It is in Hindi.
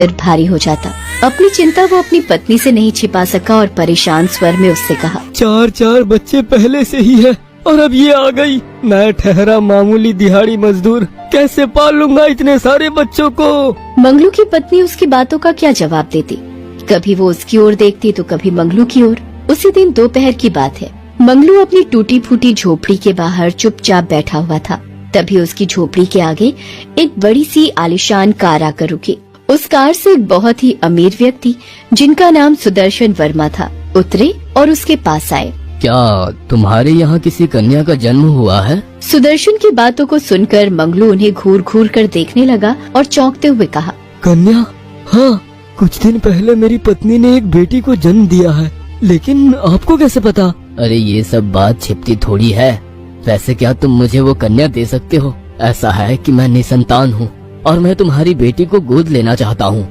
सिर भारी हो जाता। अपनी चिंता वो अपनी पत्नी से नहीं छिपा सका और परेशान स्वर में उससे कहा, 4 बच्चे पहले से ही है और अब ये आ गई। मैं ठहरा मामूली दिहाड़ी मजदूर, कैसे पालूंगा इतने सारे बच्चों को। मंगलू की पत्नी उसकी बातों का क्या जवाब देती। कभी वो उसकी ओर देखती तो कभी मंगलू की ओर। उसी दिन दोपहर की बात है। मंगलू अपनी टूटी फूटी झोपड़ी के बाहर चुपचाप बैठा हुआ था। तभी उसकी झोपड़ी के आगे एक बड़ी सी आलीशान कार आकर रुकी। उस कार से एक बहुत ही अमीर व्यक्ति, जिनका नाम सुदर्शन वर्मा था, उतरे और उसके पास आए। क्या तुम्हारे यहाँ किसी कन्या का जन्म हुआ है? सुदर्शन की बातों को सुनकर मंगलू उन्हें घूर घूर कर देखने लगा और चौंकते हुए कहा, कन्या? हाँ, कुछ दिन पहले मेरी पत्नी ने एक बेटी को जन्म दिया है, लेकिन आपको कैसे पता? अरे ये सब बात छिपती थोड़ी है। वैसे क्या तुम मुझे वो कन्या दे सकते हो? ऐसा है कि मैं निसंतान हूँ और मैं तुम्हारी बेटी को गोद लेना चाहता हूँ।